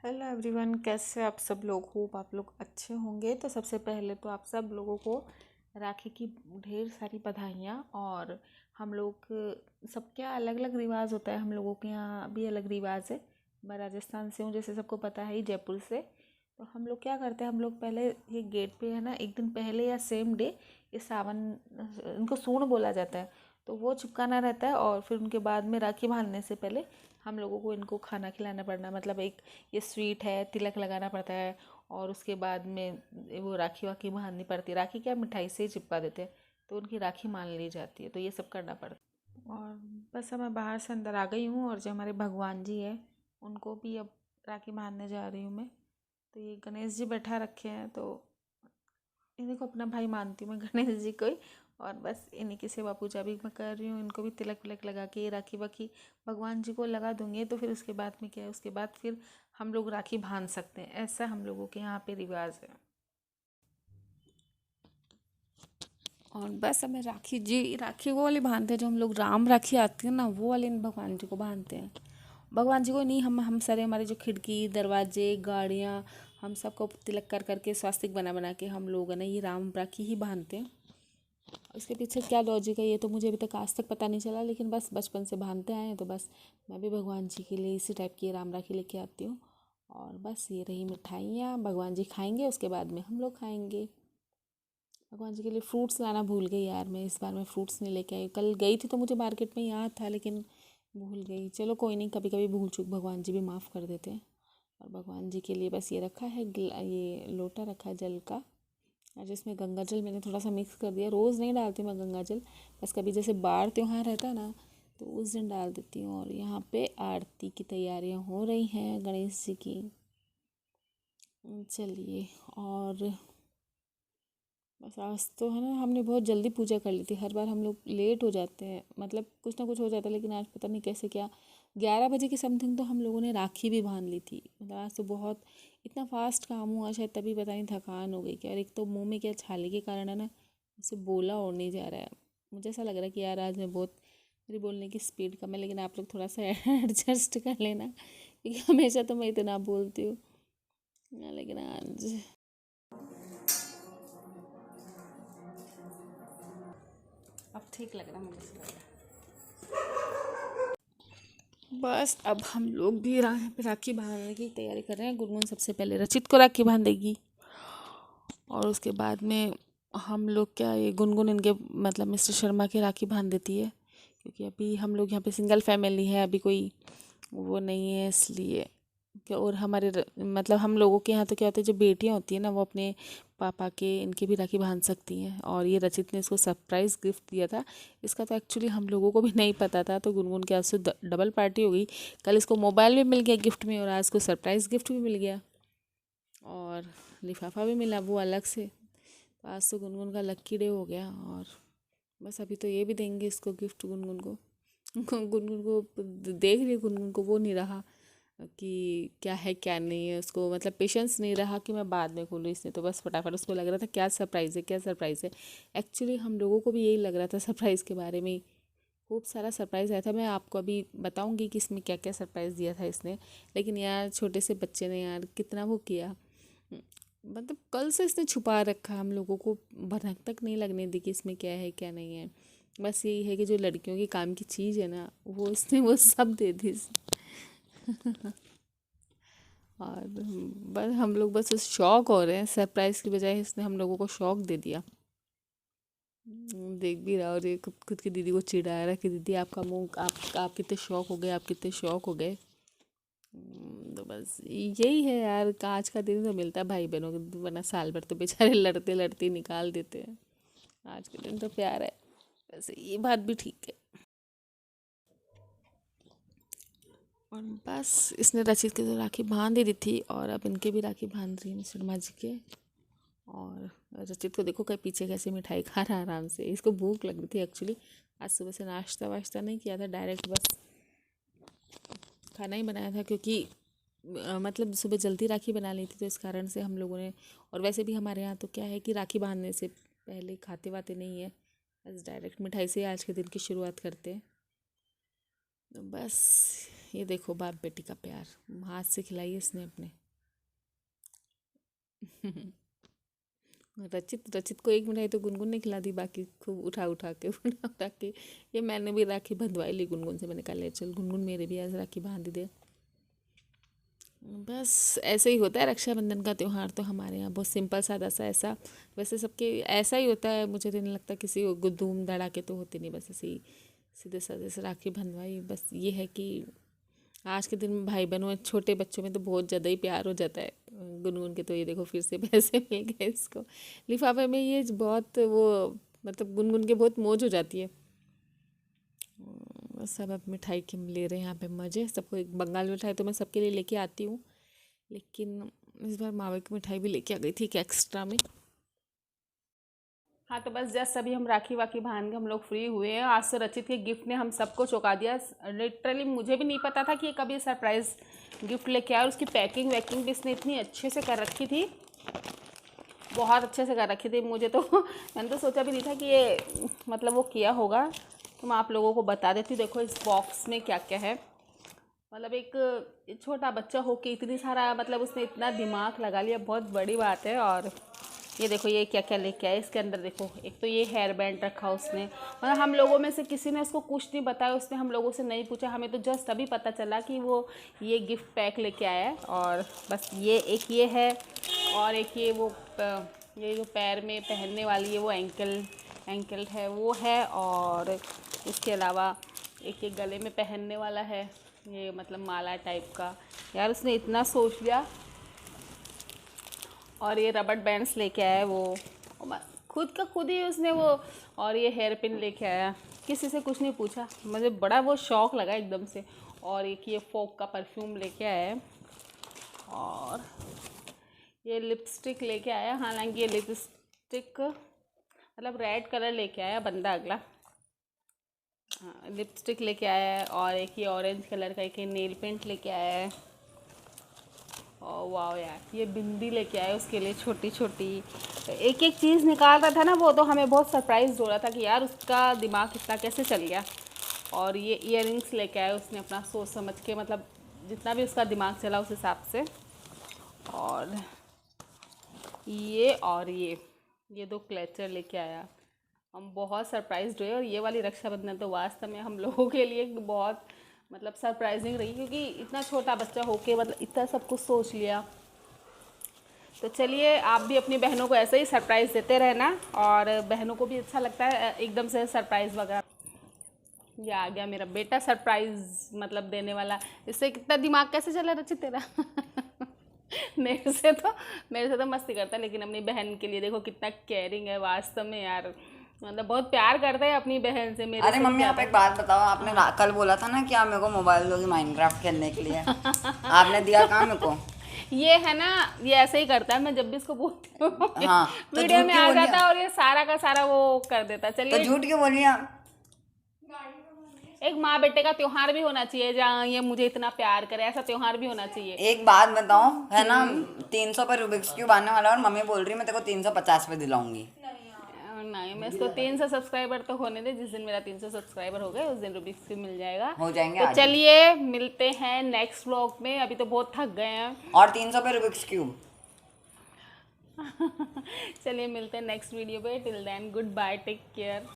Hello everyone, कैसे आप सब लोग? होप आप लोग अच्छे होंगे। तो सबसे पहले तो आप सब लोगों को राखी की ढेर सारी बधाइयाँ। और हम लोग सबके यहाँ अलग अलग रिवाज होता है। हम लोगों के यहाँ भी अलग रिवाज है। मैं राजस्थान से हूँ, जैसे सबको पता है ही, जयपुर से। तो हम लोग क्या करते हैं, हम लोग पहले ये गेट पे है ना, एक दिन पहले या सेम डे ये सावन, इनको सूंड बोला जाता है, तो वो चिपकाना रहता है। और फिर उनके बाद में राखी बांधने से पहले हम लोगों को इनको खाना खिलाना पड़ना, मतलब एक ये स्वीट है, तिलक लगाना पड़ता है। और उसके बाद में वो राखी वाखी बांधनी पड़ती है। राखी क्या, मिठाई से ही चिपका देते हैं, तो उनकी राखी मान ली जाती है। तो ये सब करना पड़ता है। और बस अब मैं बाहर से अंदर आ गई हूँ, और जो हमारे भगवान जी है उनको भी अब राखी बांधने जा रही हूँ मैं। तो ये गणेश जी बैठा रखे हैं, तो इन्हीं को अपना भाई मानती हूँ मैं, गणेश जी को ही। और बस इन्हीं की सेवा पूजा भी मैं कर रही हूँ। इनको भी तिलक विलक लगा के ये राखी वाखी भगवान जी को लगा दूंगी। तो फिर उसके बाद में क्या है, उसके बाद फिर हम लोग राखी बांध सकते हैं। ऐसा हम लोगों के यहाँ पे रिवाज है। और बस हमें राखी वो वाली बांधते हैं, जो हम लोग राम राखी आती है ना, वो वाली भगवान जी को बांधते हैं। भगवान जी को नहीं, हम सारे, हमारे जो खिड़की दरवाजे गाड़ियाँ, हम सबको तिलक कर करके स्वास्तिक बना बना के हम लोग है ना ये राम राखी ही बांधते हैं। इसके पीछे क्या लॉजिक है ये तो मुझे अभी तक आज तक पता नहीं चला, लेकिन बस बचपन से बांधते आए हैं। तो बस मैं भी भगवान जी के लिए इसी टाइप की राम राखी लेके आती हूँ। और बस ये रही मिठाइयाँ, भगवान जी खाएंगे, उसके बाद में हम लोग खाएंगे। भगवान जी के लिए फ्रूट्स लाना भूल गई यार मैं, इस बार मैं फ्रूट्स नहीं लेके आई। कल गई थी तो मुझे मार्केट में याद था, लेकिन भूल गई। चलो कोई नहीं, कभी कभी भूल चूक भगवान जी भी माफ़ कर देते हैं। और भगवान जी के लिए बस ये रखा है, ये लोटा रखा है जल का, और जिसमें गंगा जल मैंने थोड़ा सा मिक्स कर दिया। रोज़ नहीं डालती मैं गंगा जल, बस कभी जैसे बाढ़ त्योहार रहता है ना, तो उस दिन डाल देती हूँ। और यहाँ पे आरती की तैयारियाँ हो रही हैं गणेश जी की। चलिए, और बस आज तो है ना, हमने बहुत जल्दी पूजा कर ली थी। हर बार हम लोग लेट हो जाते हैं, मतलब कुछ ना कुछ हो जाता है, लेकिन आज पता नहीं कैसे क्या 11 बजे की समथिंग तो हम लोगों ने राखी भी बांध ली थी। मतलब आज तो बहुत इतना फास्ट काम हुआ, शायद तभी पता नहीं थकान हो गई क्या। और एक तो मुंह में क्या छाले के कारण है ना, मुझसे बोला और नहीं जा रहा है। मुझे ऐसा लग रहा है कि यार आज मैं बहुत, मेरी बोलने की स्पीड कम है, लेकिन आप लोग थोड़ा सा एडजस्ट कर लेना, क्योंकि हमेशा तो मैं इतना बोलती हूँ। लेकिन आज अब ठीक लग रहा है मुझे। बस अब हम लोग भी राखी बांधने की तैयारी कर रहे हैं। गुनगुन सबसे पहले रचित को राखी बांधेगी, और उसके बाद में हम लोग क्या, ये गुनगुन इनके मतलब मिस्टर शर्मा की राखी बांध देती है, क्योंकि अभी हम लोग यहाँ पे सिंगल फैमिली है, अभी कोई वो नहीं है, इसलिए क्या। और हमारे मतलब हम लोगों के यहाँ तो क्या होता है, जो बेटियाँ होती हैं ना, वो अपने पापा के इनके भी राखी बांध सकती हैं। और ये रचित ने इसको सरप्राइज़ गिफ्ट दिया था। इसका तो एक्चुअली हम लोगों को भी नहीं पता था, तो गुनगुन के आज से डबल पार्टी हो गई। कल इसको मोबाइल भी मिल गया गिफ्ट में, और आज को सरप्राइज़ गिफ्ट भी मिल गया, और लिफाफा भी मिला वो अलग से। तो आज तो गुनगुन का लक्की डे हो गया। और बस अभी तो ये भी देंगे इसको गिफ्ट गुनगुन को। गुनगुन को देख रही, गुनगुन को वो नहीं रहा कि क्या है क्या नहीं है, उसको मतलब पेशेंस नहीं रहा कि मैं बाद में खोलूँ। इसने तो बस फटाफट, उसको लग रहा था क्या सरप्राइज़ है, क्या सरप्राइज़ है। एक्चुअली हम लोगों को भी यही लग रहा था सरप्राइज़ के बारे में। खूब सारा सरप्राइज़ आया था, मैं आपको अभी बताऊंगी कि इसमें क्या क्या सरप्राइज़ दिया था इसने। लेकिन यार छोटे से बच्चे ने यार कितना वो किया। मतलब कल से इसने छुपा रखा, हम लोगों को भनक तक नहीं लगने दी कि इसमें क्या है क्या नहीं है। बस यही है कि जो लड़कियों के काम की चीज़ है ना, वो इसने वो सब दे दी। और बस हम लोग बस शौक हो रहे हैं, सरप्राइज़ की बजाय इसने हम लोगों को शौक दे दिया। देख भी रहा, और ये खुद खुद की दीदी को चिढ़ा रहा कि दीदी आपका मुंह, आप कितने शौक हो गए, आप कितने शौक हो गए। तो बस यही है यार, आज का दिन तो मिलता है भाई बहनों के, वरना साल भर तो बेचारे लड़ते लड़ते निकाल देते हैं। आज के दिन तो प्यार है, वैसे ये बात भी ठीक है। और बस इसने रचित की तो राखी बांध ही दी थी, और अब इनके भी राखी बांध रही है शर्मा जी के। और रचित को देखो कहीं पीछे कैसे मिठाई खा रहा है आराम से, इसको भूख लग रही थी एक्चुअली। आज सुबह से नाश्ता वाश्ता नहीं किया था, डायरेक्ट बस खाना ही बनाया था, क्योंकि मतलब सुबह जल्दी राखी बना ली थी, तो इस कारण से हम लोगों ने। और वैसे भी हमारे यहाँ तो क्या है कि राखी बांधने से पहले खाते वाते नहीं है, बस डायरेक्ट मिठाई से आज के दिन की शुरुआत करते हैं। तो बस ये देखो बाप बेटी का प्यार, हाथ से खिलाई है इसने अपने। रचित रचित को एक मिठाई तो गुनगुन ने खिला दी, बाकी खूब उठा उठा के उठा उठा के। ये मैंने भी राखी बंधवाई ली गुनगुन से, मैंने कहा ले चल गुनगुन मेरे भी आज राखी बांध दे। बस ऐसे ही होता है रक्षाबंधन का त्यौहार तो हमारे यहाँ बहुत सिंपल सादा सा ऐसा, वैसे सबके ऐसा ही होता है, मुझे तो नहीं लगता किसी को धूम धड़ाके तो होते नहीं, बस ऐसे ही सीधे साधे से राखी बंधवाई। बस ये है कि आज के दिन में भाई बहनों में छोटे बच्चों में तो बहुत ज़्यादा ही प्यार हो जाता है। गुनगुन के तो ये देखो फिर से पैसे मिल गए इसको लिफाफे में, ये बहुत वो मतलब गुनगुन के बहुत मौज हो जाती है। सब अब मिठाई के ले रहे हैं यहाँ पे मज़े, सबको एक बंगाल मिठाई तो मैं सबके लिए लेके आती हूँ, लेकिन इस बार मावे की मिठाई भी लेके आ गई थी एक एक्स्ट्रा में। हाँ तो बस जस्ट अभी हम राखी वाखी बांध के हम लोग फ्री हुए हैं। आज से रचित के गिफ्ट ने हम सबको चौंका दिया, लिटरली मुझे भी नहीं पता था कि ये कभी सरप्राइज़ गिफ्ट लेके आया, और उसकी पैकिंग वैकिंग भी इसने इतनी अच्छे से कर रखी थी, बहुत अच्छे से कर रखी थी। मुझे तो मैंने तो सोचा भी नहीं था कि ये मतलब वो किया होगा, तो मैं आप लोगों को बता देती हूँ। देखो इस बॉक्स में क्या क्या है, मतलब एक छोटा बच्चा हो के इतनी सारा, मतलब उसने इतना दिमाग लगा लिया, बहुत बड़ी बात है। और ये देखो ये क्या क्या लेके आया इसके अंदर, देखो एक तो ये हेयर बैंड रखा उसने, मतलब हम लोगों में से किसी ने उसको कुछ नहीं बताया, उसने हम लोगों से नहीं पूछा, हमें तो जस्ट अभी पता चला कि वो ये गिफ्ट पैक लेके आया है। और बस ये है, और एक ये वो ये जो पैर में पहनने वाली है वो एंकल है वो है, और इसके अलावा एक ये गले में पहनने वाला है, ये मतलब माला टाइप का। यार उसने इतना सोच लिया। और ये रबड़ बैंड्स लेके आया है वो खुद का खुद ही उसने वो, और ये हेयर पिन लेके आया, किसी से कुछ नहीं पूछा, मुझे बड़ा वो शौक लगा एकदम से। और एक ये फोक का परफ्यूम लेके आया है, और ये लिपस्टिक लेके आया, हालांकि ये लिपस्टिक मतलब रेड कलर लेके आया बंदा अगला। हाँ लिपस्टिक लेके आया है, और एक ये ऑरेंज कलर का एक ये नेल पेंट लेके आया है। और वाह यार ये बिंदी लेके आए उसके लिए छोटी छोटी, एक एक चीज़ निकाल रहा था ना वो, तो हमें बहुत सरप्राइज हो रहा था कि यार उसका दिमाग इतना कैसे चल गया। और ये इयररिंग्स लेके आए उसने अपना सोच समझ के, मतलब जितना भी उसका दिमाग चला उस हिसाब से। और ये दो क्लेचर लेके आया, हम बहुत सरप्राइज हुए। और ये वाली रक्षाबंधन तो वास्तव में हम लोगों के लिए बहुत मतलब सरप्राइजिंग रही, क्योंकि इतना छोटा बच्चा होके मतलब इतना सब कुछ सोच लिया। तो चलिए आप भी अपनी बहनों को ऐसे ही सरप्राइज़ देते रहना, और बहनों को भी अच्छा लगता है एकदम से सरप्राइज़ वगैरह। ये आ गया मेरा बेटा सरप्राइज़ मतलब देने वाला, इससे कितना दिमाग कैसे चला रचित तेरा मेरे से तो मस्ती करता है, लेकिन अपनी बहन के लिए देखो कितना केयरिंग है वास्तव में यार, मतलब बहुत प्यार करता है अपनी बहन से। मेरे अरे मम्मी आप एक बात बताओ, आपने कल बोला था ना कि आप मेरे को मोबाइल दोगी माइनक्राफ्ट खेलने के लिए आपने दिया कहाँ मेरे को? ये है ना, ये ऐसे ही करता है, मैं जब भी इसको बोलती हूँ हाँ तो वीडियो झूठ में क्यों आ बोलिए? जाता है और ये सारा का सारा वो कर देता। तो चलिए झूठ क्यों बोलिए आप? एक माँ बेटे का त्योहार भी होना चाहिए, जहाँ ये मुझे इतना प्यार करे, ऐसा त्योहार भी होना चाहिए। एक बात बताओ, है ना 300 पे रूबिक्स क्यूब आने वाला है और मम्मी बोल रही है मैं तेरे को 350 पे दिलाऊंगी। नहीं मैं इसको 300 सब्सक्राइबर तो होने दे, जिस दिन मेरा 300 सब्सक्राइबर हो गए उस दिन रूबिक्स क्यूब मिल जाएगा। हो जाएंगे तो आज। चलिए मिलते हैं नेक्स्ट व्लॉग में, अभी तो बहुत थक गए हैं और 300 पे रूबिक्स क्यूब। चलिए मिलते हैं नेक्स्ट वीडियो पे, till then goodbye, take care.